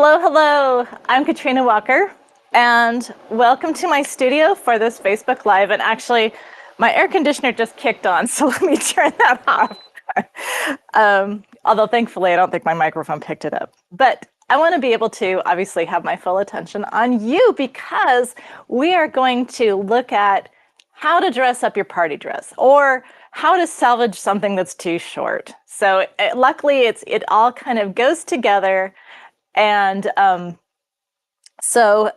Hello, hello. I'm Katrina Walker, and welcome to my studio for this Facebook Live. And actually, my air conditioner just kicked on, so let me turn that off. Although thankfully, I don't think my microphone picked it up. But I want to be able to obviously have my full attention on you because we are going to look at how to dress up your party dress or how to salvage something that's too short. So luckily, it all kind of goes together. And so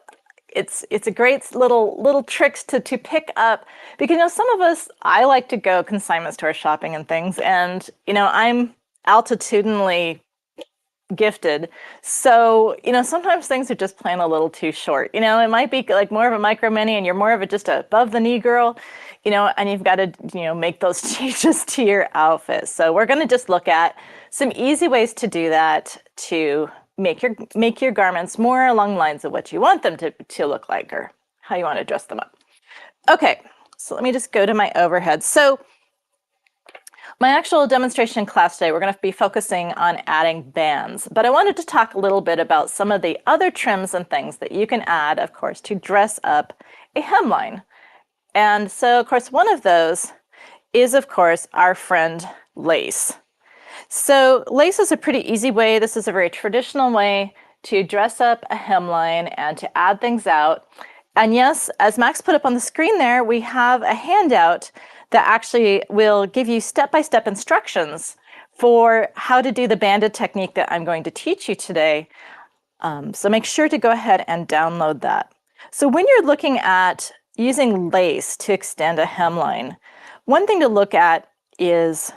it's a great little tricks to pick up because some of us, I like to go consignment store shopping and things, and I'm altitudinally gifted, so sometimes things are just plain a little too short. It might be like more of a micro mini and you're more of a just above the knee girl, and you've got to make those changes to your outfit. So we're going to just look at some easy ways to do that to make your garments more along the lines of what you want them to look like or how you want to dress them up. Okay, so let me just go to my overhead. So my actual demonstration class today, we're going to be focusing on adding bands, but I wanted to talk a little bit about some of the other trims and things that you can add, of course, to dress up a hemline. And so, of course, one of those is, of course, our friend lace. So lace is a pretty easy way. This is a very traditional way to dress up a hemline and to add things out. And yes, as Max put up on the screen there, we have a handout that actually will give you step-by-step instructions for how to do the banded technique that I'm going to teach you today. So make sure to go ahead and download that. So when you're looking at using lace to extend a hemline, one thing to look at is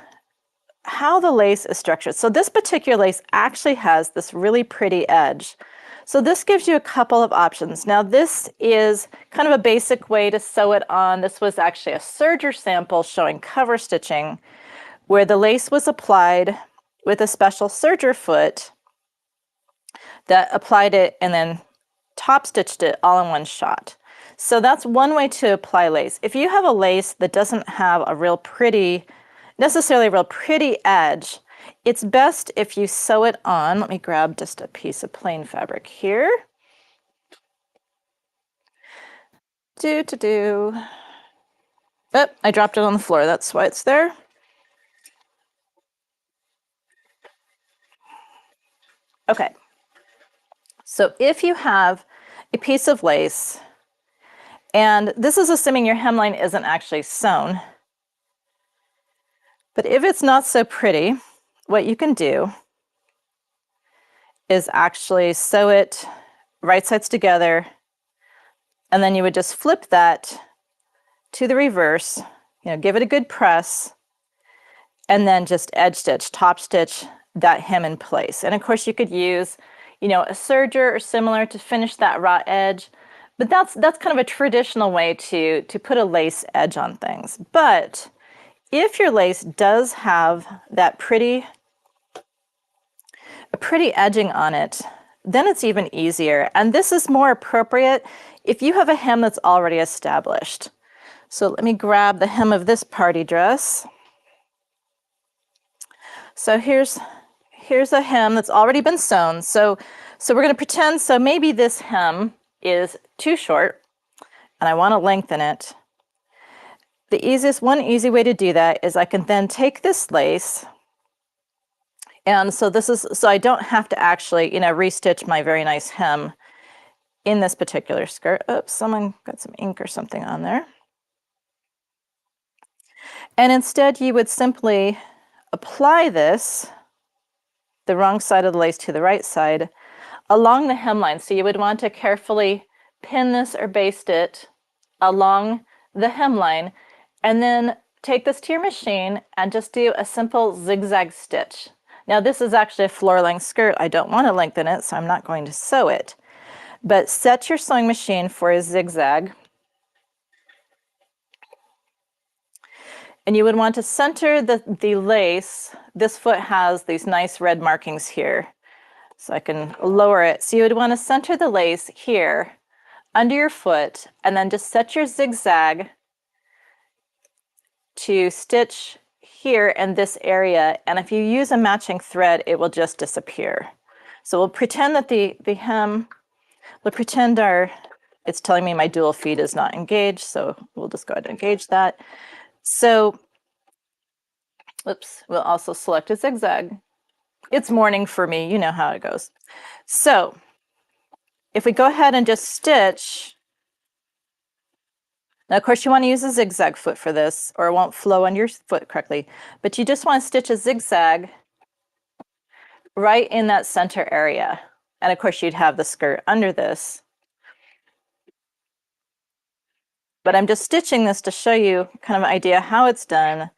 how the lace is structured. So this particular lace actually has this really pretty edge. So this gives you a couple of options. Now this is kind of a basic way to sew it on. This was actually a serger sample showing cover stitching where the lace was applied with a special serger foot that applied it and then top stitched it all in one shot. So that's one way to apply lace. If you have a lace that doesn't have a necessarily a real pretty edge, it's best if you sew it on. Let me grab just a piece of plain fabric here. Oh, I dropped it on the floor. That's why it's there. Okay. So if you have a piece of lace, and this is assuming your hemline isn't actually sewn, but if it's not so pretty, what you can do is actually sew it right sides together, and then you would just flip that to the reverse, give it a good press, and then just edge stitch, top stitch that hem in place. And of course you could use, a serger or similar to finish that raw edge, but that's kind of a traditional way to put a lace edge on things. But if your lace does have that pretty edging on it, then it's even easier. And this is more appropriate if you have a hem that's already established. So let me grab the hem of this party dress. So here's a hem that's already been sewn. So we're going to pretend, so maybe this hem is too short and I want to lengthen it. One easy way to do that is I can then take this lace, and so I don't have to actually, restitch my very nice hem in this particular skirt. Oops, someone got some ink or something on there. And instead you would simply apply this, the wrong side of the lace to the right side, along the hemline. So you would want to carefully pin this or baste it along the hemline, and then take this to your machine and just do a simple zigzag stitch. Now this is actually a floor length skirt. I don't want to lengthen it, so I'm not going to sew it. But set your sewing machine for a zigzag. And you would want to center the lace. This foot has these nice red markings here, so I can lower it. So you would want to center the lace here under your foot, and then just set your zigzag to stitch here in this area. And if you use a matching thread, it will just disappear. So we'll pretend that the hem, we'll pretend it's telling me my dual feed is not engaged, so we'll just go ahead and engage that. So, oops, we'll also select a zigzag. It's morning for me, you know how it goes. So if we go ahead and just stitch, now of course you want to use a zigzag foot for this or it won't flow on your foot correctly, but you just want to stitch a zigzag right in that center area. And of course you'd have the skirt under this. But I'm just stitching this to show you kind of an idea how it's done.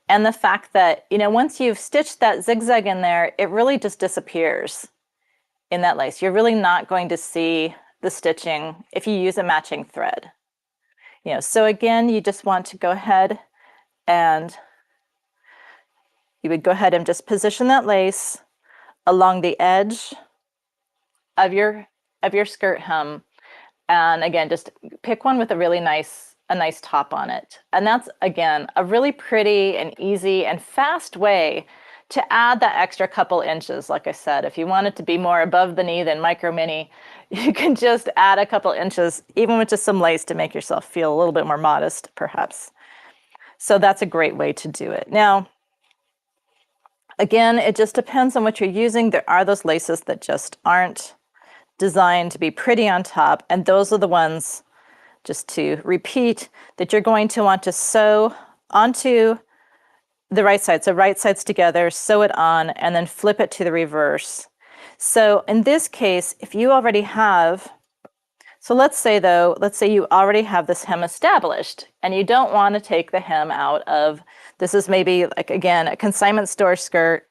And the fact that, you know, once you've stitched that zigzag in there, it really just disappears in that lace. You're really not going to see the stitching if you use a matching thread. You know, so again, you just want to go ahead and you would go ahead and just position that lace along the edge of your skirt hem. And again, just pick one with a really nice top on it. And that's, again, a really pretty and easy and fast way to add that extra couple inches. Like I said, if you want it to be more above the knee than micro mini, you can just add a couple inches, even with just some lace, to make yourself feel a little bit more modest, perhaps. So that's a great way to do it. Now, again, it just depends on what you're using. There are those laces that just aren't designed to be pretty on top, and those are the ones, just to repeat, that you're going to want to sew onto the right side. So right sides together, sew it on, and then flip it to the reverse. So in this case, if you already have, so let's say you already have this hem established and you don't want to take the hem out of, this is maybe, like, again, a consignment store skirt.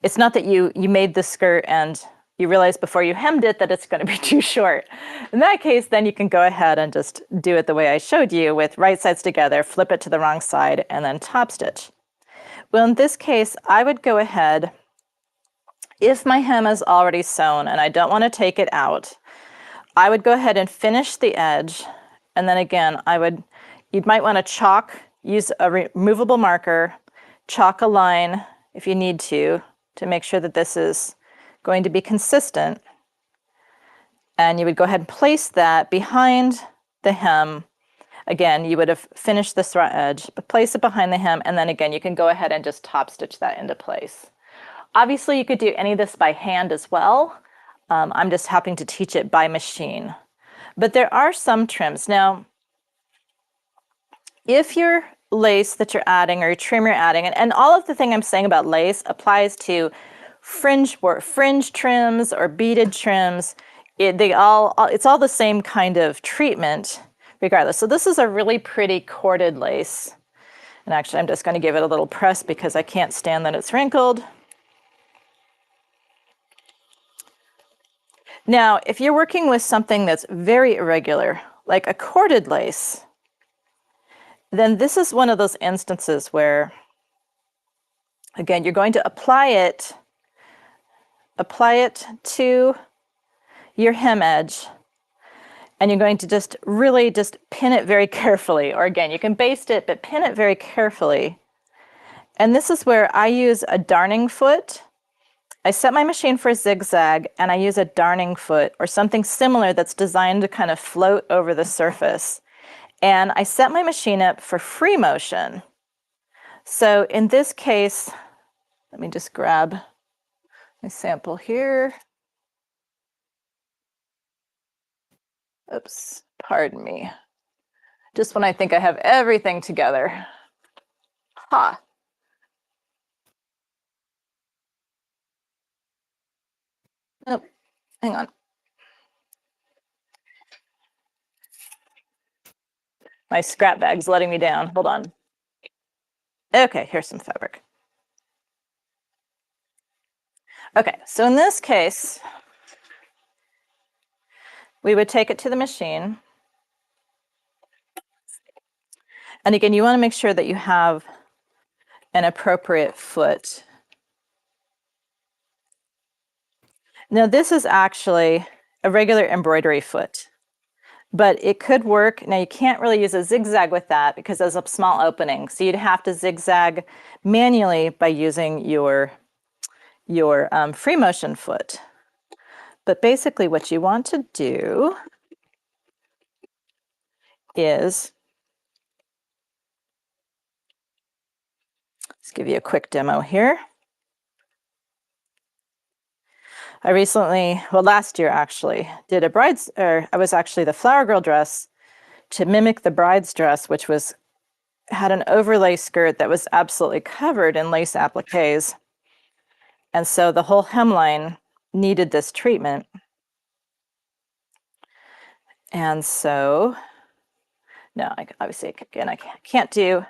It's not that you made the skirt and you realize before you hemmed it that it's going to be too short. In that case, then you can go ahead and just do it the way I showed you, with right sides together, flip it to the wrong side, and then top stitch. Well, in this case, I would go ahead, if my hem is already sewn and I don't want to take it out, I would go ahead and finish the edge. And then again, you might want to use a removable marker, chalk a line if you need to make sure that this is going to be consistent. And you would go ahead and place that behind the hem. Again, you would have finished this raw edge, but place it behind the hem, and then again, you can go ahead and just top stitch that into place. Obviously, you could do any of this by hand as well. I'm just happening to teach it by machine. But there are some trims. Now, if your lace that you're adding or your trim you're adding, and all of the thing I'm saying about lace applies to fringe trims or beaded trims, it's all the same kind of treatment regardless. So this is a really pretty corded lace. And actually, I'm just going to give it a little press because I can't stand that it's wrinkled. Now, if you're working with something that's very irregular, like a corded lace, then this is one of those instances where, again, you're going to apply it to your hem edge, and you're going to just really just pin it very carefully. Or again, you can baste it, but pin it very carefully. And this is where I use a darning foot. I set my machine for a zigzag, and I use a darning foot or something similar that's designed to kind of float over the surface. And I set my machine up for free motion. So in this case, let me just grab my sample here. Oops, pardon me. Just when I think I have everything together. Ha. Nope, hang on. My scrap bag's letting me down. Hold on. Okay, here's some fabric. Okay, so in this case, we would take it to the machine. And again, you want to make sure that you have an appropriate foot. Now, this is actually a regular embroidery foot, but it could work. Now, you can't really use a zigzag with that because there's a small opening. So you'd have to zigzag manually by using your free motion foot. But basically what you want to do is, let's give you a quick demo here. I recently, well, last year actually, did I was actually the flower girl dress to mimic the bride's dress, which had an overlay skirt that was absolutely covered in lace appliques. And so the whole hemline needed this treatment. And so, no, obviously, again, I can't do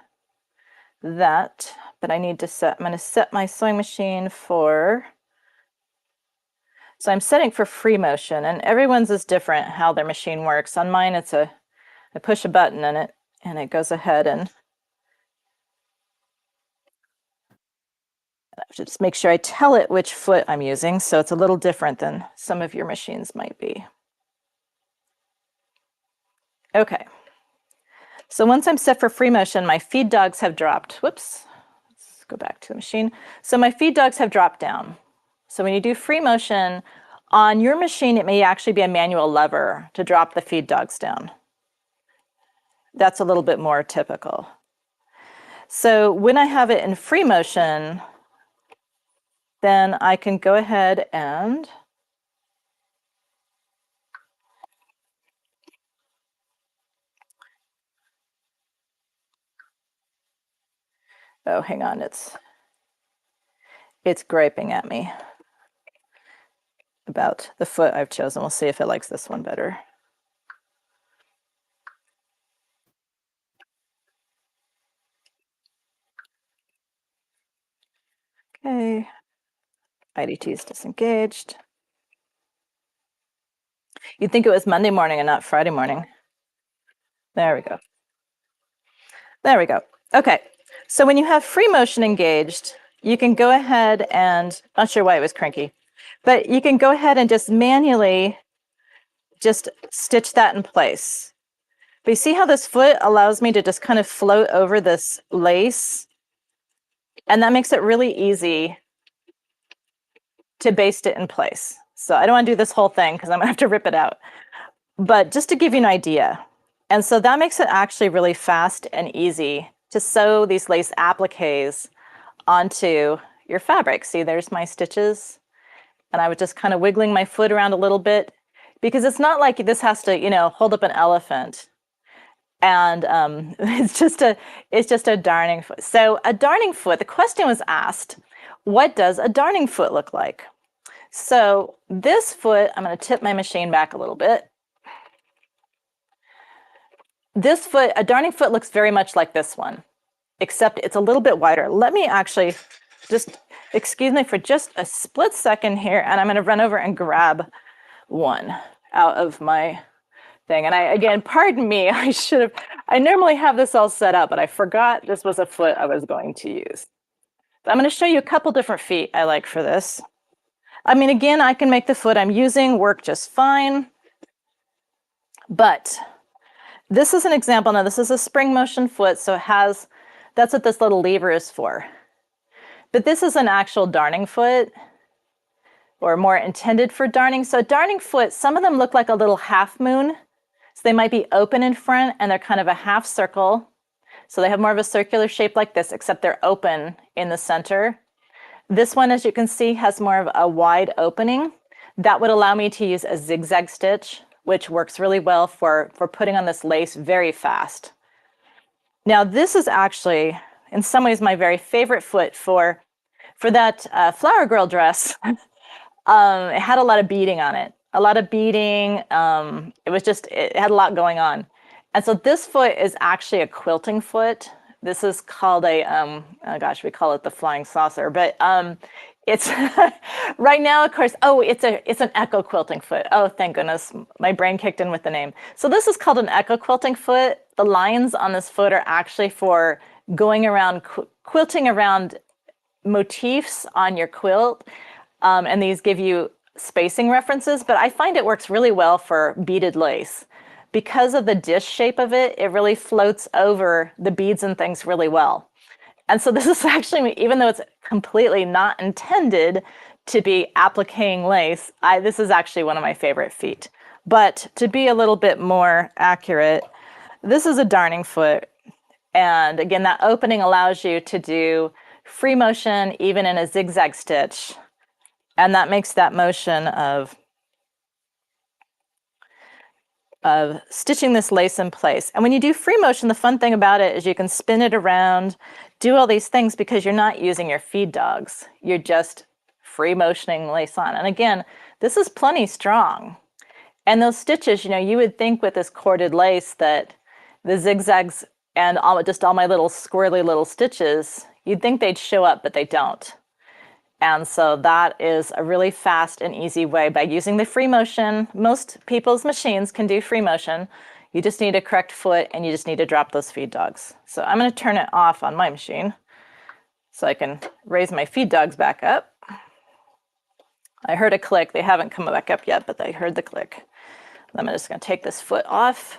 that, but I need to I'm going to set my sewing machine so I'm setting for free motion, and everyone's is different how their machine works. On mine, I push a button in it, and it goes ahead and I have to just make sure I tell it which foot I'm using, so it's a little different than some of your machines might be. Okay. So once I'm set for free motion, my feed dogs have dropped. Whoops. Let's go back to the machine. So my feed dogs have dropped down. So when you do free motion, on your machine, it may actually be a manual lever to drop the feed dogs down. That's a little bit more typical. So when I have it in free motion, then I can go ahead and oh, hang on, it's griping at me about the foot I've chosen. We'll see if it likes this one better. Okay, IDT is disengaged. You'd think it was Monday morning and not Friday morning. There we go. There we go. Okay, so when you have free motion engaged, you can go ahead and, not sure why it was cranky, but you can go ahead and just manually just stitch that in place. But you see how this foot allows me to just kind of float over this lace? And that makes it really easy to baste it in place. So I don't want to do this whole thing because I'm gonna have to rip it out. But just to give you an idea. And so that makes it actually really fast and easy to sew these lace appliques onto your fabric. See, there's my stitches. And I was just kind of wiggling my foot around a little bit because it's not like this has to, hold up an elephant. And it's just a darning foot. So a darning foot, the question was asked, what does a darning foot look like? So this foot, I'm going to tip my machine back a little bit. This foot, a darning foot looks very much like this one, except it's a little bit wider. Let me actually just, excuse me for just a split second here, and I'm going to run over and grab one out of my thing. And again, pardon me, I normally have this all set up, but I forgot this was a foot I was going to use. But I'm going to show you a couple different feet I like for this. I mean, again, I can make the foot I'm using work just fine, but this is an example. Now, this is a spring motion foot, so that's what this little lever is for. But this is an actual darning foot, or more intended for darning. So a darning foot, some of them look like a little half moon. So they might be open in front and they're kind of a half circle. So they have more of a circular shape like this, except they're open in the center. This one, as you can see, has more of a wide opening. That would allow me to use a zigzag stitch, which works really well for putting on this lace very fast. Now, this is actually, in some ways, my very favorite foot for that flower girl dress. It had a lot of beading on it. A lot of beading. It had a lot going on. And so this foot is actually a quilting foot. This is called oh gosh, we call it the flying saucer, but it's right now, of course, it's an echo quilting foot. Oh, thank goodness, my brain kicked in with the name. So this is called an echo quilting foot. The lines on this foot are actually for going around, quilting around motifs on your quilt. And these give you spacing references, but I find it works really well for beaded lace. Because of the dish shape of it, it really floats over the beads and things really well. And so this is actually, even though it's completely not intended to be appliquing lace, this is actually one of my favorite feet. But to be a little bit more accurate, this is a darning foot. And again, that opening allows you to do free motion even in a zigzag stitch. And that makes that motion of stitching this lace in place. And when you do free motion, the fun thing about it is you can spin it around, do all these things because you're not using your feed dogs. You're just free motioning lace on. And again, this is plenty strong. And those stitches, you would think with this corded lace that the zigzags and just all my little squirrely little stitches, you'd think they'd show up, but they don't. And so that is a really fast and easy way by using the free motion. Most people's machines can do free motion. You just need a correct foot and you just need to drop those feed dogs. So I'm going to turn it off on my machine so I can raise my feed dogs back up. I heard a click. They haven't come back up yet, but I heard the click. I'm just going to take this foot off.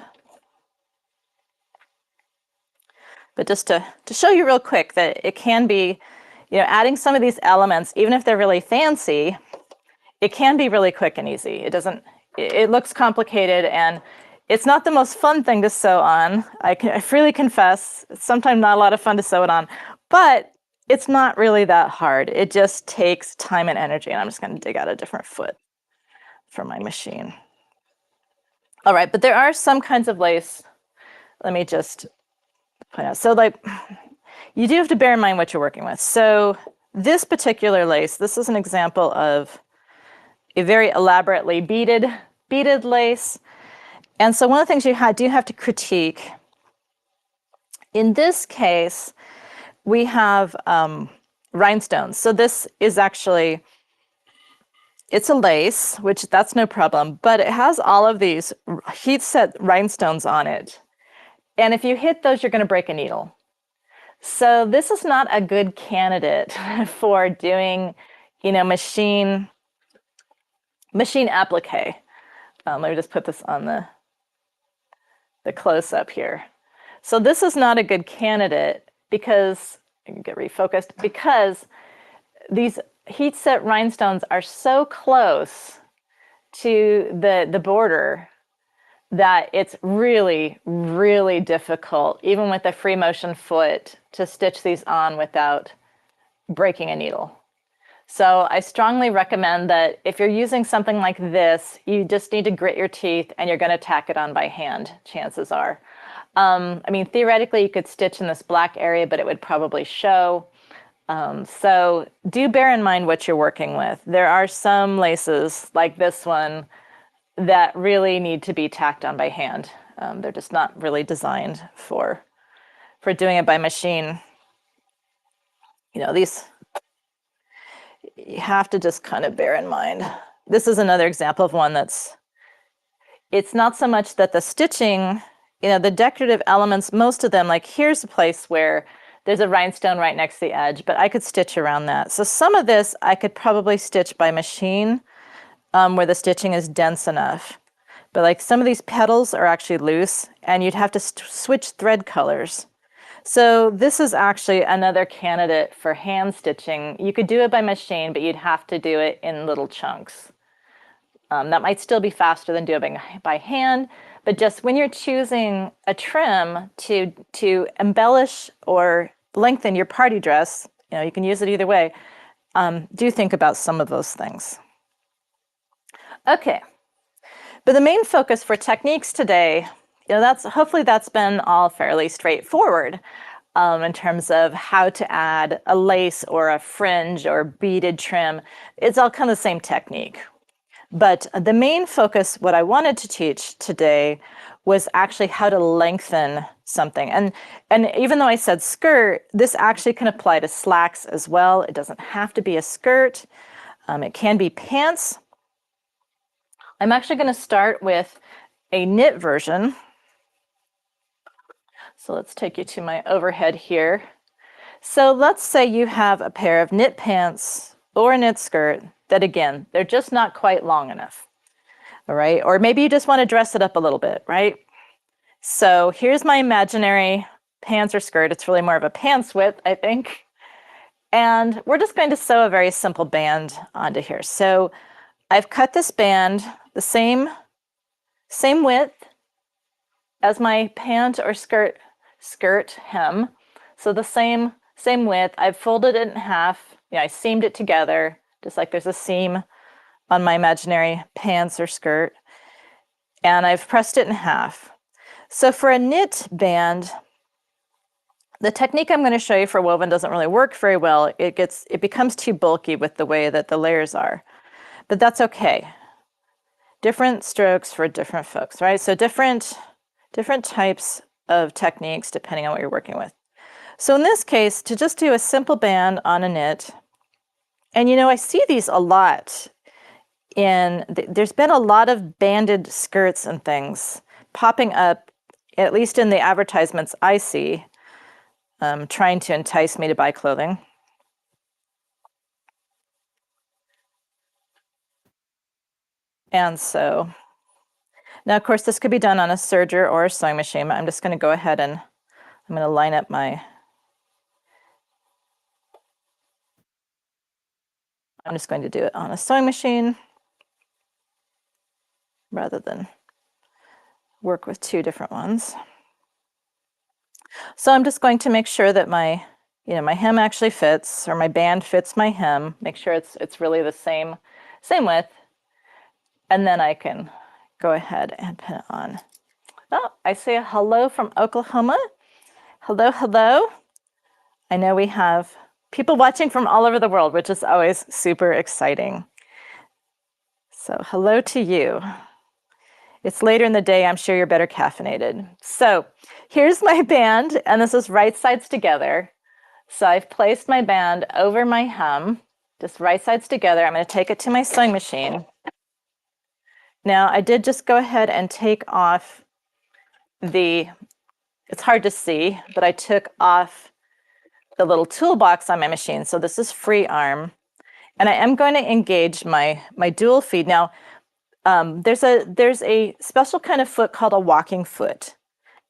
But just to show you real quick that it can be, adding some of these elements, even if they're really fancy, it can be really quick and easy. It looks complicated and it's not the most fun thing to sew on. I freely confess, it's sometimes not a lot of fun to sew it on, but it's not really that hard. It just takes time and energy. And I'm just going to dig out a different foot for my machine. All right, but there are some kinds of lace. Let me just point out. So you do have to bear in mind what you're working with. So this particular lace, this is an example of a very elaborately beaded lace. And so one of the things you do have to critique, in this case, we have rhinestones. So this is actually, it's a lace, which that's no problem, but it has all of these heat set rhinestones on it. And if you hit those, you're going to break a needle. So this is not a good candidate for doing, machine applique. Let me just put this on the close-up here. So this is not a good candidate because, I can get refocused, because these heat set rhinestones are so close to the border that it's really, really difficult, even with a free motion foot, to stitch these on without breaking a needle. So I strongly recommend that if you're using something like this, you just need to grit your teeth and you're going to tack it on by hand, chances are. Theoretically, you could stitch in this black area, but it would probably show. So do bear in mind what you're working with. There are some laces like this one that really need to be tacked on by hand. They're just not really designed for doing it by machine. These, you have to just kind of bear in mind. This is another example of one it's not so much that the stitching, the decorative elements, most of them, like here's a place where there's a rhinestone right next to the edge, but I could stitch around that. So some of this I could probably stitch by machine, where the stitching is dense enough. But like some of these petals are actually loose and you'd have to switch thread colors. So this is actually another candidate for hand stitching. You could do it by machine, but you'd have to do it in little chunks. That might still be faster than doing it by hand, but just when you're choosing a trim to embellish or lengthen your party dress, you can use it either way, do think about some of those things. Okay, but the main focus for techniques today, hopefully that's been all fairly straightforward in terms of how to add a lace or a fringe or beaded trim. It's all kind of the same technique. But the main focus, what I wanted to teach today, was actually how to lengthen something. And even though I said skirt, this actually can apply to slacks as well. It doesn't have to be a skirt. It can be pants. I'm actually going to start with a knit version. So let's take you to my overhead here. So let's say you have a pair of knit pants or a knit skirt that, again, they're just not quite long enough. All right. Or maybe you just want to dress it up a little bit, right? So here's my imaginary pants or skirt. It's really more of a pants width, I think. And we're just going to sew a very simple band onto here. So I've cut this band the same width as my pant or skirt hem. So the same width. I've folded it in half. Yeah, I seamed it together, just like there's a seam on my imaginary pants or skirt. And I've pressed it in half. So for a knit band, the technique I'm going to show you for woven doesn't really work very well. It becomes too bulky with the way that the layers are, but that's okay. Different strokes for different folks, right? So different types of techniques depending on what you're working with. So in this case, to just do a simple band on a knit, and I see these a lot there's been a lot of banded skirts and things popping up, at least in the advertisements I see, trying to entice me to buy clothing. And so now, of course, this could be done on a serger or a sewing machine. I'm just going to go ahead and I'm going to line up I'm just going to do it on a sewing machine rather than work with two different ones. So I'm just going to make sure that my hem actually fits, or my band fits my hem. Make sure it's really the same width, and then I can go ahead and pin it on. Oh, I see a hello from Oklahoma. Hello, hello. I know we have people watching from all over the world, which is always super exciting. So hello to you. It's later in the day. I'm sure you're better caffeinated. So here's my band, and this is right sides together. So I've placed my band over my hem, just right sides together. I'm going to take it to my sewing machine. Now, I did just go ahead and take off it's hard to see, but I took off the little toolbox on my machine. So this is free arm. And I am going to engage my dual feed. Now, there's a special kind of foot called a walking foot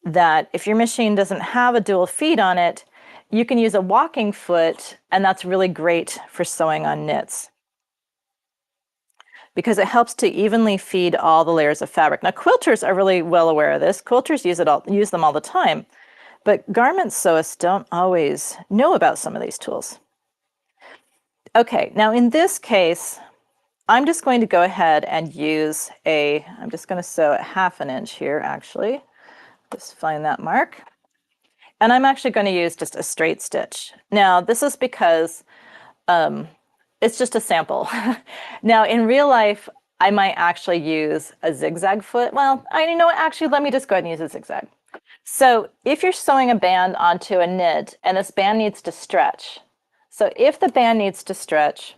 that if your machine doesn't have a dual feed on it, you can use a walking foot, and that's really great for sewing on knits because it helps to evenly feed all the layers of fabric. Now, quilters are really well aware of this. Quilters use them all the time, but garment sewists don't always know about some of these tools. Okay, now in this case, I'm just going to go ahead and use I'm just going to sew at 1/2 inch here, actually. Just find that mark. And I'm actually going to use just a straight stitch. Now, this is because it's just a sample. Now, in real life, I might actually use a zigzag foot. Well, actually, let me just go ahead and use a zigzag. So if you're sewing a band onto a knit and this band needs to stretch, so if the band needs to stretch,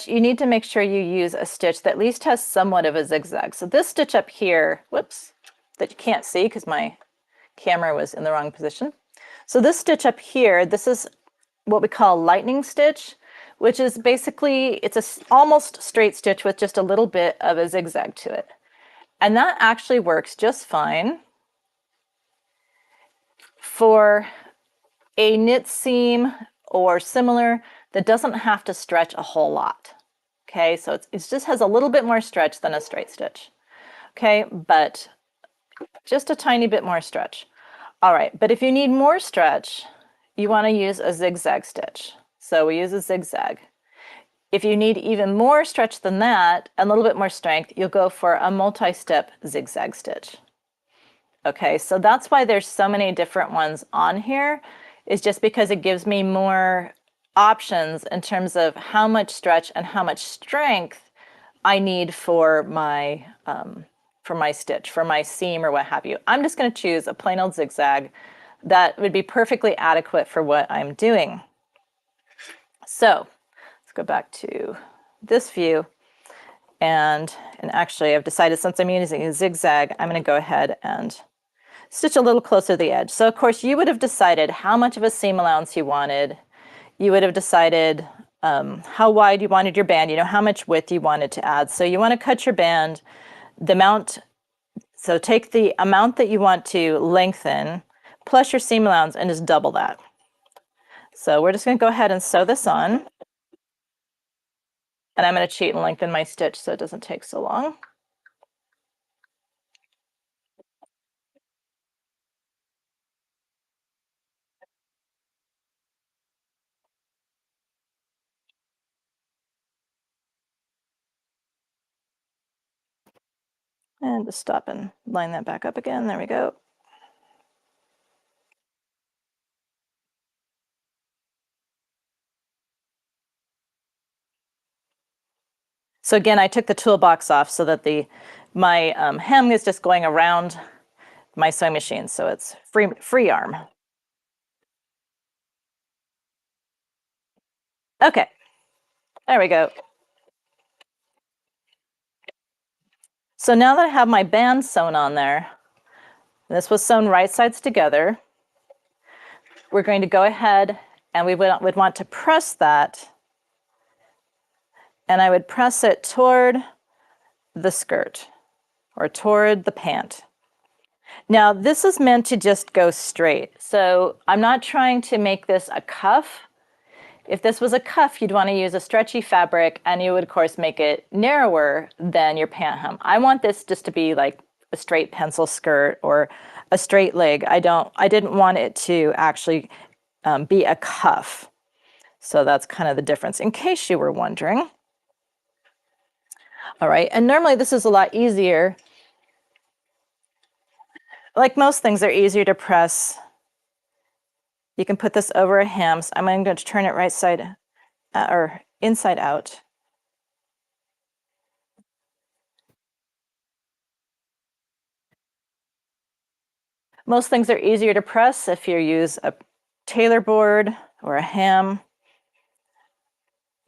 you need to make sure you use a stitch that at least has somewhat of a zigzag. So this stitch up here, whoops, that you can't see because my camera was in the wrong position. So this stitch up here, this is what we call a lightning stitch, which is basically, it's a almost straight stitch with just a little bit of a zigzag to it. And that actually works just fine for a knit seam or similar that doesn't have to stretch a whole lot. Okay, so it just has a little bit more stretch than a straight stitch. Okay, but just a tiny bit more stretch. All right, but if you need more stretch, you want to use a zigzag stitch. So we use a zigzag. If you need even more stretch than that, a little bit more strength, you'll go for a multi-step zigzag stitch. Okay, so that's why there's so many different ones on here, is just because it gives me more options in terms of how much stretch and how much strength I need for my stitch, for my seam or what have you. I'm just going to choose a plain old zigzag that would be perfectly adequate for what I'm doing. So let's go back to this view. And actually, I've decided since I'm using a zigzag, I'm going to go ahead and stitch a little closer to the edge. So of course, you would have decided how much of a seam allowance you wanted. You would have decided how wide you wanted your band, how much width you wanted to add. So you want to cut your band, the amount, so take the amount that you want to lengthen, plus your seam allowance and just double that. So we're just going to go ahead and sew this on. And I'm going to cheat and lengthen my stitch so it doesn't take so long. And just stop and line that back up again. There we go. So again, I took the toolbox off so that my hem is just going around my sewing machine, so it's free arm. Okay, there we go. So now that I have my band sewn on there, this was sewn right sides together, we're going to go ahead and we would want to press that, and I would press it toward the skirt or toward the pant. Now this is meant to just go straight, so I'm not trying to make this a cuff. If this was a cuff, you'd want to use a stretchy fabric, and you would of course make it narrower than your pant hem. I want this just to be like a straight pencil skirt or a straight leg. I didn't want it to actually be a cuff. So that's kind of the difference, in case you were wondering. All right, and normally this is a lot easier. Like most things, they're easier to press. You can put this over a hem. So I'm going to turn it right side or inside out. Most things are easier to press if you use a tailor board or a ham.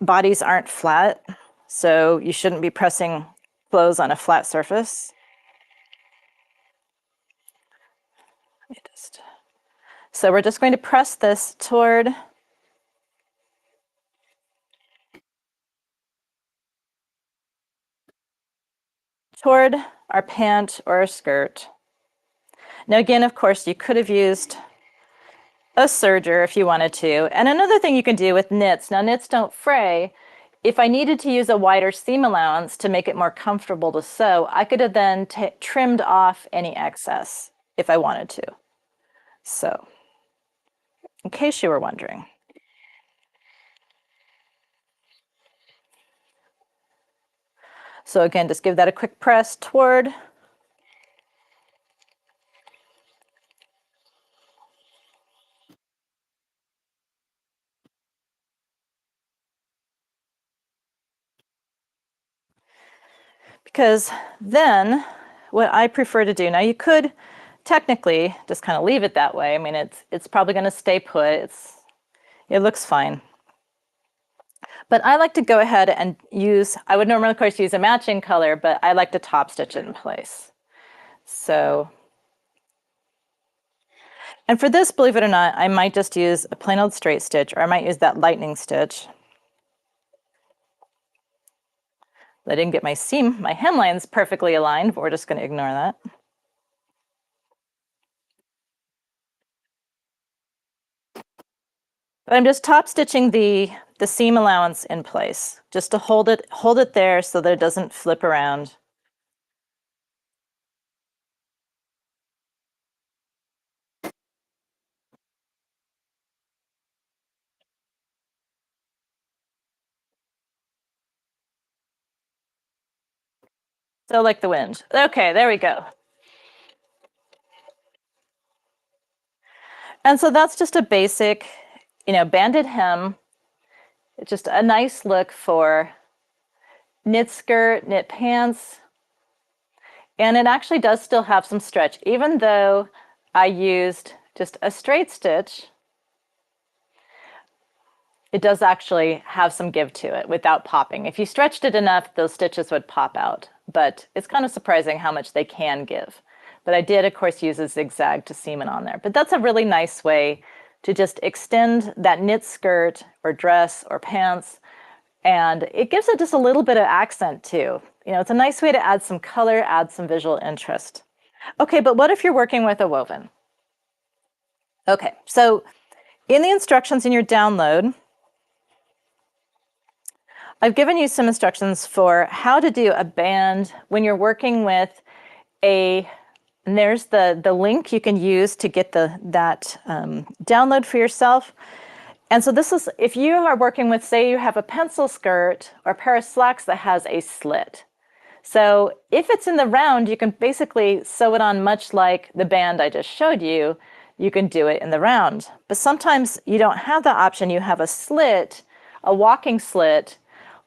Bodies aren't flat, so you shouldn't be pressing clothes on a flat surface. So we're just going to press this toward our pant or our skirt. Now again, of course, you could have used a serger if you wanted to. And another thing you can do with knits, now knits don't fray. If I needed to use a wider seam allowance to make it more comfortable to sew, I could have then trimmed off any excess if I wanted to. So, in case you were wondering. So again, just give that a quick press toward. Because then what I prefer to do, now you could technically just kind of leave it that way. I mean, it's probably going to stay put. It looks fine. But I like to go ahead and I would normally of course use a matching color, but I like to top stitch it in place. So, and for this, believe it or not, I might just use a plain old straight stitch, or I might use that lightning stitch. I didn't get my hemlines perfectly aligned, but we're just going to ignore that. But I'm just top stitching the seam allowance in place, just to hold it there so that it doesn't flip around. So like the wind. Okay, there we go. And so that's just a basic, banded hem. It's just a nice look for knit skirt, knit pants. And it actually does still have some stretch, even though I used just a straight stitch. It does actually have some give to it without popping. If you stretched it enough, those stitches would pop out, but it's kind of surprising how much they can give. But I did, of course, use a zigzag to seam it on there. But that's a really nice way to just extend that knit skirt or dress or pants, and it gives it just a little bit of accent too. It's a nice way to add some color, add some visual interest. Okay, but what if you're working with a woven? Okay, so in the instructions in your download, I've given you some instructions for how to do a band when you're working with and there's the link you can use to get that download for yourself. And so this is, if you are working with, say you have a pencil skirt or a pair of slacks that has a slit. So if it's in the round, you can basically sew it on much like the band I just showed you. You can do it in the round. But sometimes you don't have the option. You have a slit, a walking slit,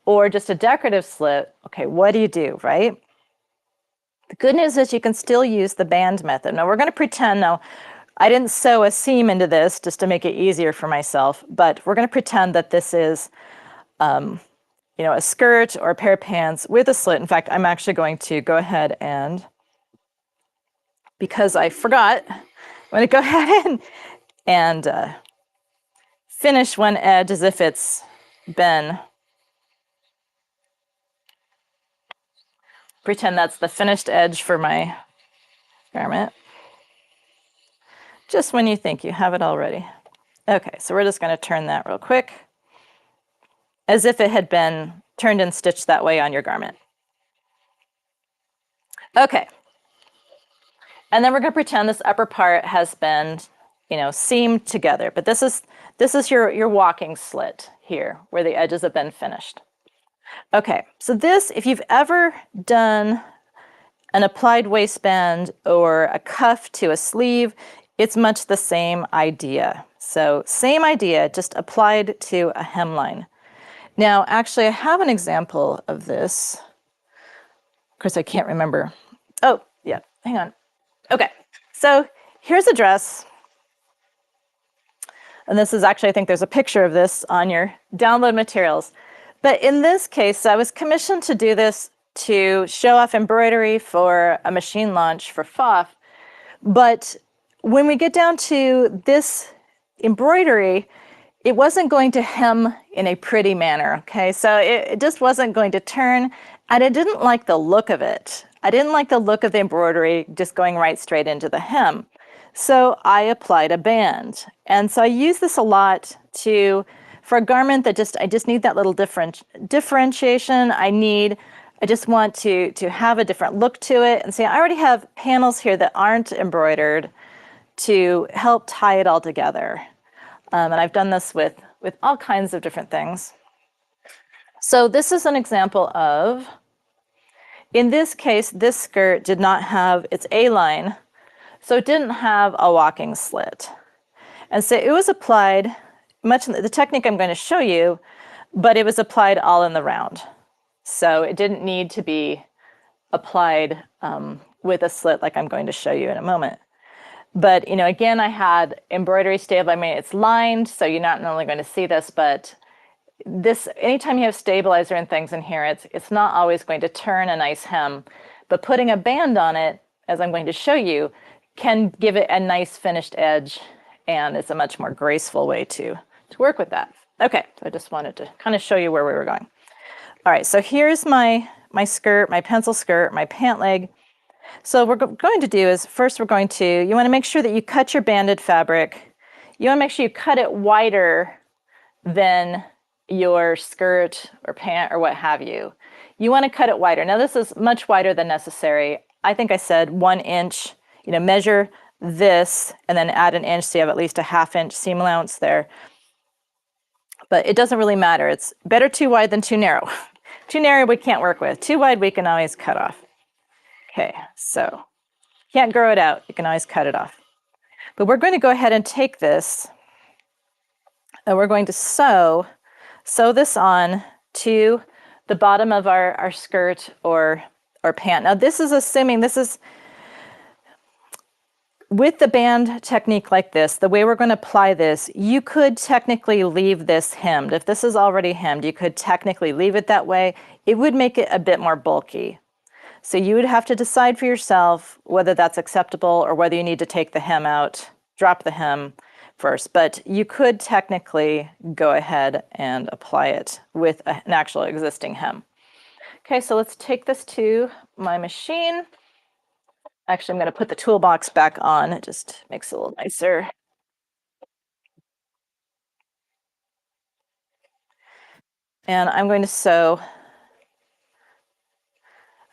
or just a decorative slit. Okay, what do you do, right? The good news is you can still use the band method. Now we're going to pretend, now I didn't sew a seam into this just to make it easier for myself, but we're going to pretend that this is a skirt or a pair of pants with a slit. In fact, I'm actually going to go ahead and, because I forgot, I'm going to go ahead and finish one edge as if it's been, pretend that's the finished edge for my garment. Just when you think you have it all ready. Okay, so we're just going to turn that real quick, as if it had been turned and stitched that way on your garment. Okay. And then we're going to pretend this upper part has been, seamed together. But this is your walking slit here, where the edges have been finished. Okay, so this, if you've ever done an applied waistband or a cuff to a sleeve, it's much the same idea. So same idea, just applied to a hemline. Now, actually, I have an example of this. Of course, I can't remember. Oh, yeah, hang on. Okay, so here's a dress. And this is actually, I think there's a picture of this on your download materials. But in this case, I was commissioned to do this to show off embroidery for a machine launch for FOF. But when we get down to this embroidery, it wasn't going to hem in a pretty manner, okay? So it just wasn't going to turn, and I didn't like the look of it. I didn't like the look of the embroidery just going right straight into the hem. So I applied a band. And so I use this a lot for a garment that I just need that little differentiation. I just want to have a different look to it. And see, I already have panels here that aren't embroidered to help tie it all together. And I've done this with all kinds of different things. So this is an example of, in this case, this skirt did not have its A-line, so it didn't have a walking slit. And so it was applied, much in the technique I'm going to show you, but it was applied all in the round. So it didn't need to be applied with a slit like I'm going to show you in a moment. But, again, I had embroidery stable. I mean, it's lined, so you're not only going to see this, but this, anytime you have stabilizer and things in here, it's not always going to turn a nice hem. But putting a band on it, as I'm going to show you, can give it a nice finished edge, and it's a much more graceful way to work with that. Okay, so I just wanted to kind of show you where we were going. All right, so here's my skirt, my pencil skirt, my pant leg. So what we're going to do is, first you want to make sure that you cut your banded fabric. You want to make sure you cut it wider than your skirt or pant or what have you. You want to cut it wider. Now this is much wider than necessary. I think I said 1 inch, measure this and then add an inch so you have at least a 1/2 inch seam allowance there. But it doesn't really matter. It's better too wide than too narrow. Too narrow we can't work with. Too wide we can always cut off. Okay, so can't grow it out. You can always cut it off. But we're going to go ahead and take this and we're going to sew this on to the bottom of our skirt or pant. Now this is assuming with the band technique like this, the way we're going to apply this, you could technically leave this hemmed. If this is already hemmed, you could technically leave it that way. It would make it a bit more bulky. So you would have to decide for yourself whether that's acceptable or whether you need to take the hem out, drop the hem first. But you could technically go ahead and apply it with an actual existing hem. Okay, so let's take this to my machine. Actually, I'm going to put the toolbox back on. It just makes it a little nicer. And I'm going to sew,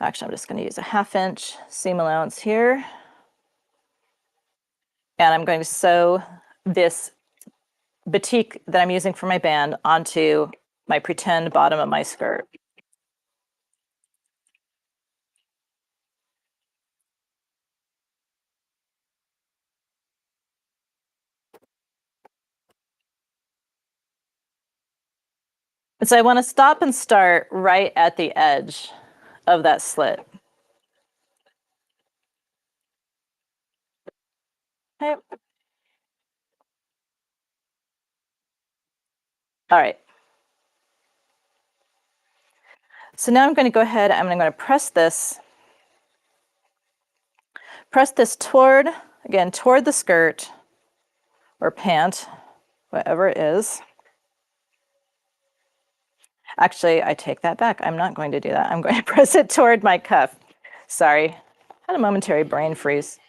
actually I'm just going to use a 1/2 inch seam allowance here. And I'm going to sew this batik that I'm using for my band onto my pretend bottom of my skirt. And so I want to stop and start right at the edge of that slit. Okay. All right. So now I'm going to go ahead, I'm going to press this toward, again, toward the skirt or pant, whatever it is. Actually, I take that back. I'm not going to do that. I'm going to press it toward my cuff. Sorry, had a momentary brain freeze.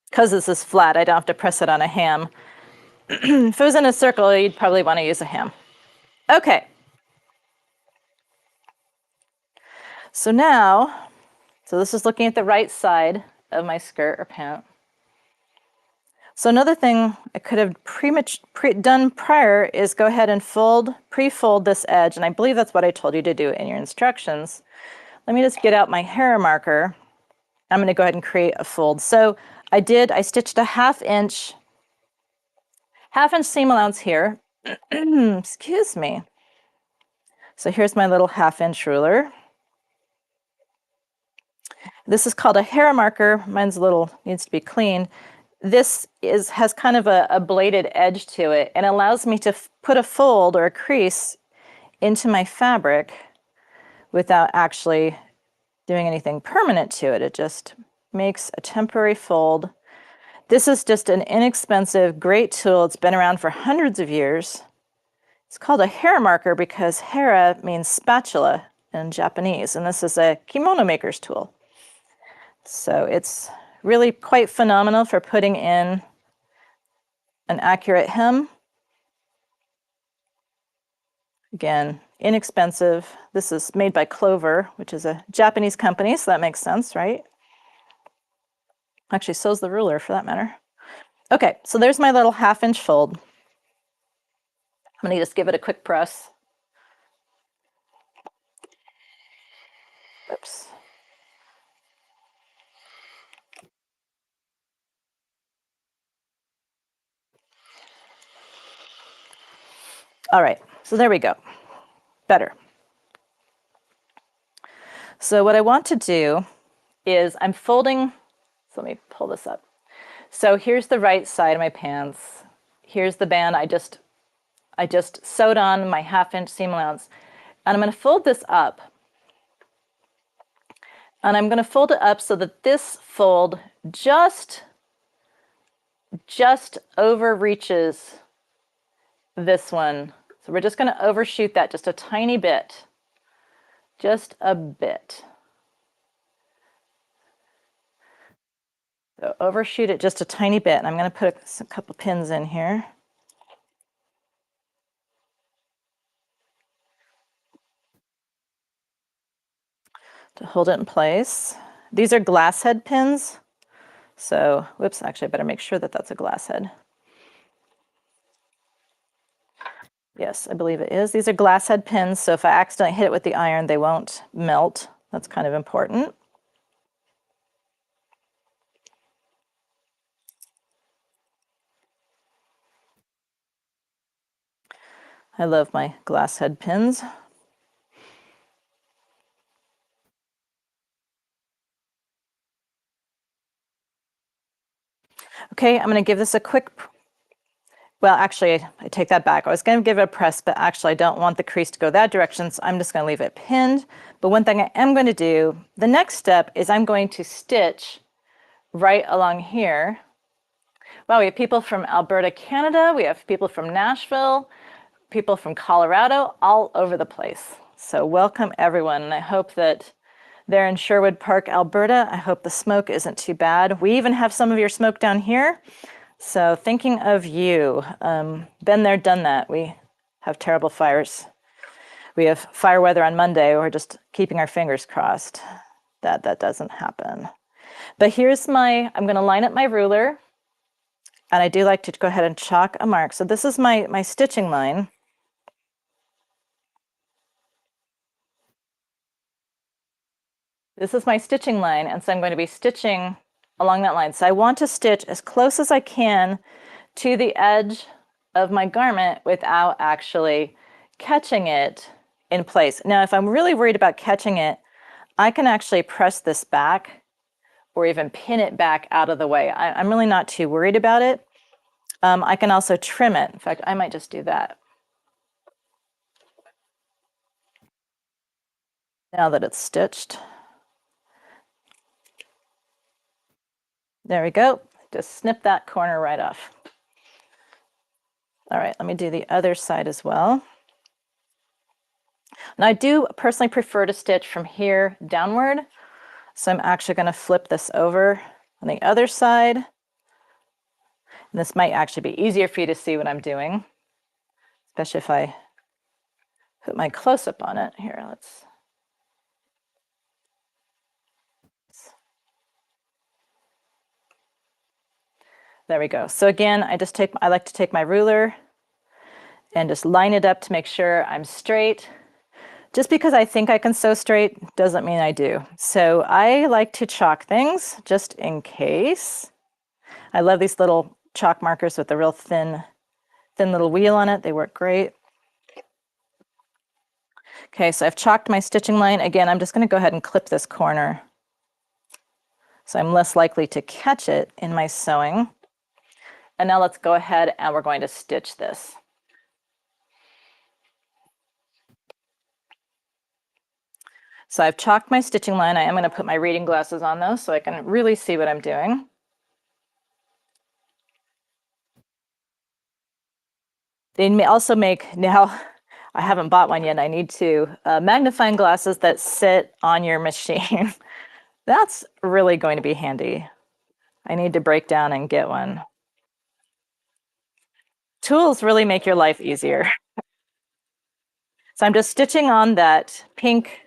Because this is flat, I don't have to press it on a ham. If it was in a circle, you'd probably want to use a ham. Okay. So now, this is looking at the right side of my skirt or pant. So another thing I could have done prior is go ahead and pre-fold this edge, and I believe that's what I told you to do in your instructions. Let me just get out my hair marker. I'm going to go ahead and create a fold. So I stitched a 1/2 inch seam allowance here. Excuse me. So here's my little 1/2 inch ruler. This is called a hair marker. Mine's needs to be clean. This has kind of a bladed edge to it and allows me to put a fold or a crease into my fabric without actually doing anything permanent to it. It just makes a temporary fold. This is just an inexpensive, great tool. It's been around for hundreds of years. It's called a hair marker because hara means spatula in Japanese, and this is a kimono maker's tool. So it's really quite phenomenal for putting in an accurate hem. Again, inexpensive. This is made by Clover, which is a Japanese company, so that makes sense, right? Actually, so's the ruler for that matter. Okay, so there's my little 1/2 inch fold. I'm gonna just give it a quick press. Oops. All right, so there we go. Better. So what I want to do is I'm folding, so let me pull this up. So here's the right side of my pants. Here's the band I just sewed on my 1/2 inch seam allowance. And I'm going to fold this up. And I'm going to fold it up so that this fold just overreaches this one. So we're just going to overshoot that just a tiny bit. Just a bit. So overshoot it just a tiny bit. And I'm going to put a couple pins in here. To hold it in place. These are glass head pins. So, whoops, actually I better make sure that that's a glass head. Yes, I believe it is. These are glass head pins, so if I accidentally hit it with the iron, they won't melt. That's kind of important. I love my glass head pins. Okay, I'm going to give this a quick, well, actually, I take that back. I was going to give it a press, but actually I don't want the crease to go that direction, so I'm just going to leave it pinned. But one thing I am going to do, the next step is I'm going to stitch right along here. Wow, we have people from Alberta, Canada. We have people from Nashville, people from Colorado, all over the place. So welcome everyone, and I hope that there in Sherwood Park, Alberta. I hope the smoke isn't too bad. We even have some of your smoke down here. So thinking of you, been there, done that. We have terrible fires. We have fire weather on Monday. We're just keeping our fingers crossed that that doesn't happen. But here's I'm going to line up my ruler. And I do like to go ahead and chalk a mark. So this is my stitching line. This is my stitching line, and so I'm going to be stitching along that line. So I want to stitch as close as I can to the edge of my garment without actually catching it in place. Now, if I'm really worried about catching it, I can actually press this back or even pin it back out of the way. I'm really not too worried about it. I can also trim it. In fact, I might just do that. Now that it's stitched. There we go. Just snip that corner right off. All right, let me do the other side as well. And I do personally prefer to stitch from here downward. So I'm actually going to flip this over on the other side. And this might actually be easier for you to see what I'm doing, especially if I put my close-up on it. Here, let's. There we go. So again, I like to take my ruler and just line it up to make sure I'm straight. Just because I think I can sew straight doesn't mean I do. So I like to chalk things just in case. I love these little chalk markers with the real thin little wheel on it. They work great. Okay, so I've chalked my stitching line. Again, I'm just going to go ahead and clip this corner so I'm less likely to catch it in my sewing. And now let's go ahead and we're going to stitch this. So I've chalked my stitching line. I am going to put my reading glasses on though, so I can really see what I'm doing. They may also make, now I haven't bought one yet, I need to, magnifying glasses that sit on your machine. That's really going to be handy. I need to break down and get one. Tools really make your life easier. So I'm just stitching on that pink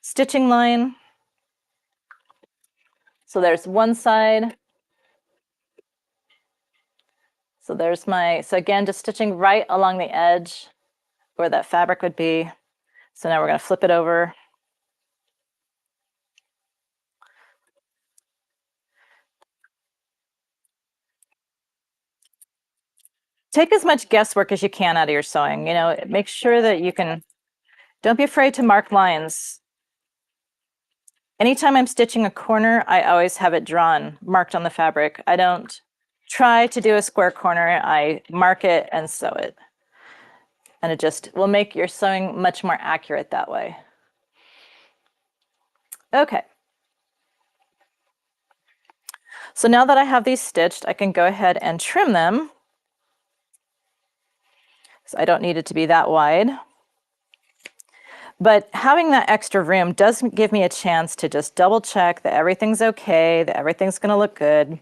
stitching line. So there's one side. So there's so again, just stitching right along the edge where that fabric would be. So now we're going to flip it over. Take as much guesswork as you can out of your sewing. You know, make sure that you can, don't be afraid to mark lines. Anytime I'm stitching a corner, I always have it drawn, marked on the fabric. I don't try to do a square corner. I mark it and sew it. And it just will make your sewing much more accurate that way. Okay. So now that I have these stitched, I can go ahead and trim them. So I don't need it to be that wide. But having that extra room does give me a chance to just double check that everything's okay, that everything's going to look good,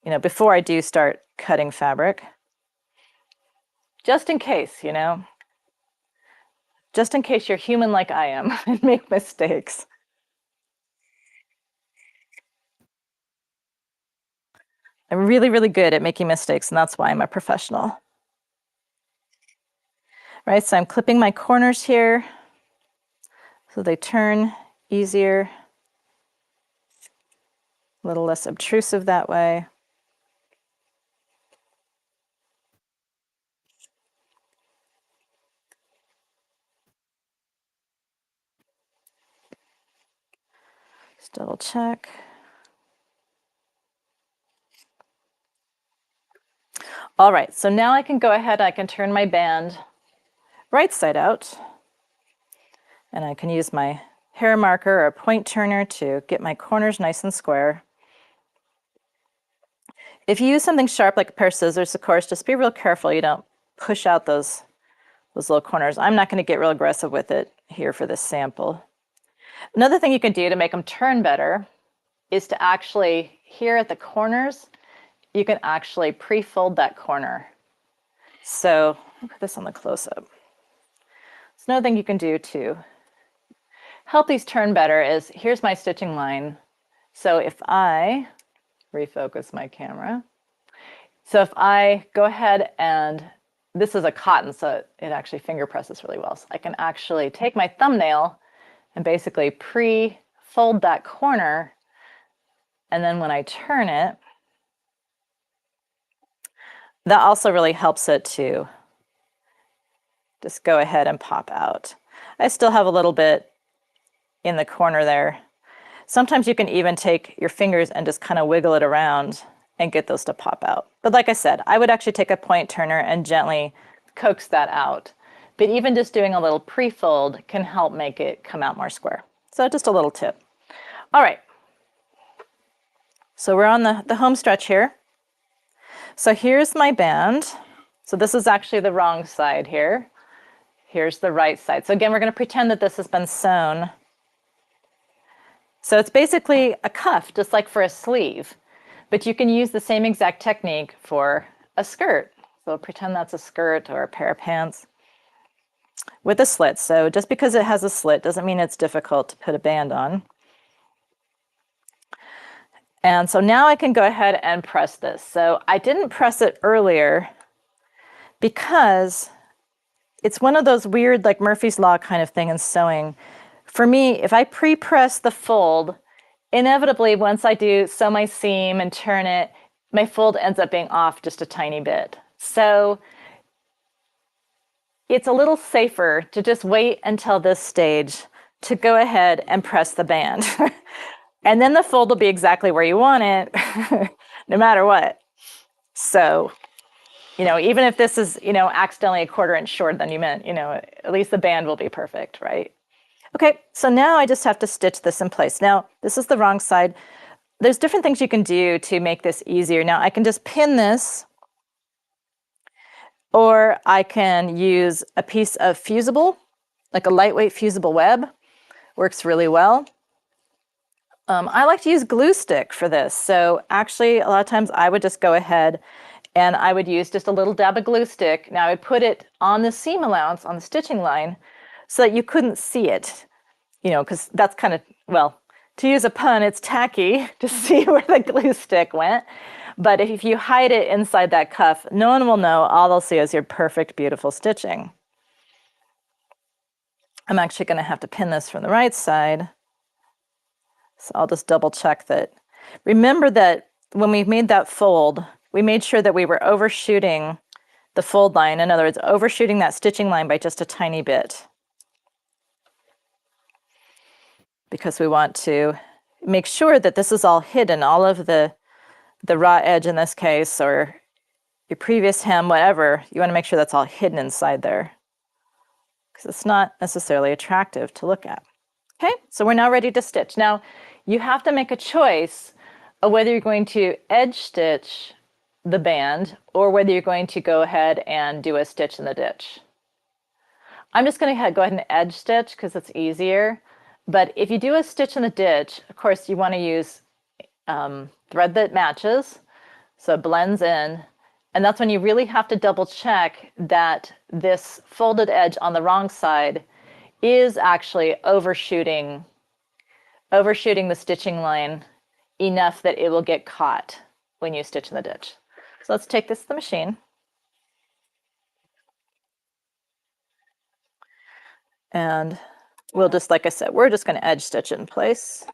you know, before I do start cutting fabric. Just in case, you know, just in case you're human like I am and make mistakes. I'm really, really good at making mistakes, and that's why I'm a professional. Right, so I'm clipping my corners here so they turn easier, a little less obtrusive that way. Just double check. All right, so now I can go ahead, I can turn my band right side out, and I can use my hair marker or a point turner to get my corners nice and square. If you use something sharp like a pair of scissors, of course, just be real careful you don't push out those little corners. I'm not going to get real aggressive with it here for this sample. Another thing you can do to make them turn better is to actually, here at the corners, you can actually pre-fold that corner. So I'll put this on the close-up. So another thing you can do to help these turn better is, here's my stitching line. So if I refocus my camera, so if I go ahead and, this is a cotton, so it actually finger presses really well. So I can actually take my thumbnail and basically pre-fold that corner. And then when I turn it, that also really helps it to just go ahead and pop out. I still have a little bit in the corner there. Sometimes you can even take your fingers and just kind of wiggle it around and get those to pop out. But like I said, I would actually take a point turner and gently coax that out. But even just doing a little pre-fold can help make it come out more square. So just a little tip. All right. So we're on the home stretch here. So here's my band. So this is actually the wrong side here. Here's the right side. So again, we're going to pretend that this has been sewn. So it's basically a cuff, just like for a sleeve, but you can use the same exact technique for a skirt. So pretend that's a skirt or a pair of pants with a slit. So just because it has a slit doesn't mean it's difficult to put a band on. And so now I can go ahead and press this. So I didn't press it earlier because it's one of those weird, like Murphy's Law kind of thing in sewing. For me, if I pre-press the fold, inevitably once I do sew my seam and turn it, my fold ends up being off just a tiny bit. So it's a little safer to just wait until this stage to go ahead and press the band. And then the fold will be exactly where you want it, no matter what. So, even if this is, accidentally a 1/4 inch shorter than you meant, at least the band will be perfect, right? Okay, so now I just have to stitch this in place. Now, this is the wrong side. There's different things you can do to make this easier. Now, I can just pin this, or I can use a piece of fusible, like a lightweight fusible web. Works really well. I like to use glue stick for this. So actually, a lot of times I would just go ahead and I would use just a little dab of glue stick. Now I would put it on the seam allowance, on the stitching line, so that you couldn't see it, because that's kind of, well, to use a pun, it's tacky to see where the glue stick went. But if you hide it inside that cuff, no one will know. All they'll see is your perfect, beautiful stitching. I'm actually going to have to pin this from the right side. So I'll just double check that. Remember that when we made that fold, we made sure that we were overshooting the fold line. In other words, overshooting that stitching line by just a tiny bit. Because we want to make sure that this is all hidden, all of the raw edge in this case, or your previous hem, whatever, you want to make sure that's all hidden inside there, because it's not necessarily attractive to look at. Okay, so we're now ready to stitch. Now, you have to make a choice of whether you're going to edge stitch the band or whether you're going to go ahead and do a stitch in the ditch. I'm just going to go ahead and edge stitch because it's easier. But if you do a stitch in the ditch, of course, you want to use thread that matches, so it blends in. And that's when you really have to double check that this folded edge on the wrong side is actually overshooting the stitching line enough that it will get caught when you stitch in the ditch. So let's take this to the machine. And we'll just, like I said, we're just going to edge stitch it in place.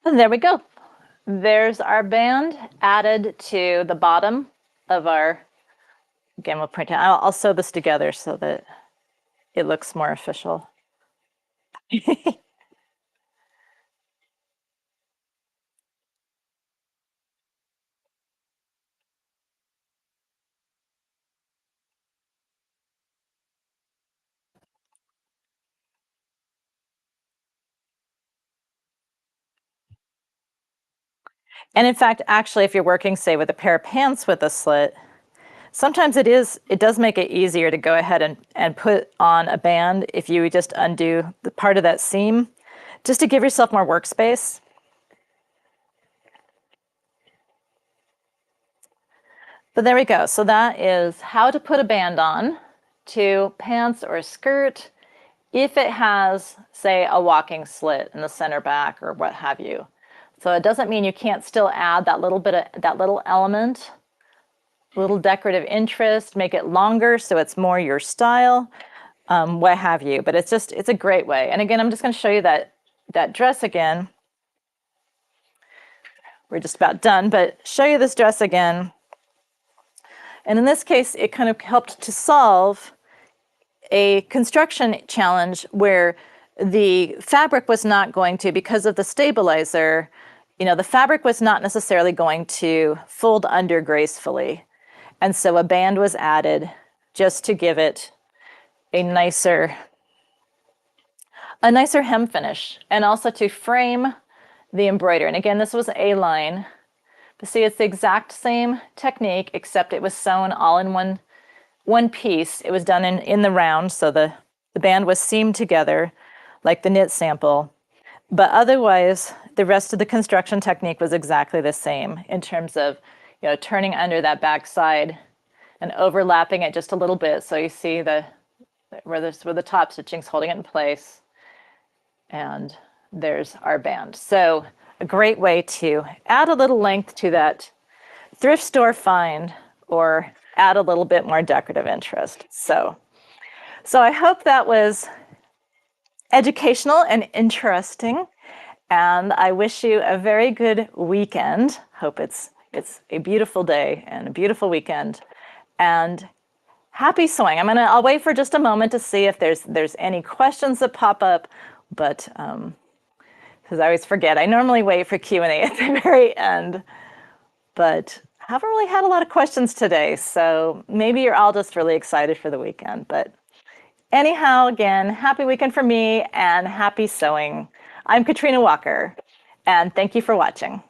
And there we go. There's our band added to the bottom of our Again, we'll print it. I'll sew this together so that it looks more official. And in fact, actually, if you're working, say, with a pair of pants with a slit, sometimes it does make it easier to go ahead and put on a band if you just undo the part of that seam, just to give yourself more workspace. But there we go. So that is how to put a band on to pants or a skirt if it has, say, a walking slit in the center back or what have you. So it doesn't mean you can't still add that little bit of that little element, little decorative interest, make it longer so it's more your style, what have you. But it's a great way. And again, I'm just going to show you that dress again. We're just about done, but show you this dress again. And in this case, it kind of helped to solve a construction challenge where the fabric was not going to, because of the stabilizer, the fabric was not necessarily going to fold under gracefully. And so a band was added just to give it a nicer hem finish and also to frame the embroidery. And again, this was A-line. But see, it's the exact same technique, except it was sewn all in one piece. It was done in the round, so the band was seamed together like the knit sample. But otherwise, the rest of the construction technique was exactly the same in terms of, turning under that back side and overlapping it just a little bit. So you see where the top stitching's holding it in place. And there's our band. So a great way to add a little length to that thrift store find or add a little bit more decorative interest. So I hope that was educational and interesting. And I wish you a very good weekend. Hope it's a beautiful day and a beautiful weekend. And happy sewing. I'll wait for just a moment to see if there's any questions that pop up, but because I always forget. I normally wait for Q&A at the very end, but I haven't really had a lot of questions today. So maybe you're all just really excited for the weekend. But anyhow, again, happy weekend for me and happy sewing. I'm Katrina Walker, and thank you for watching.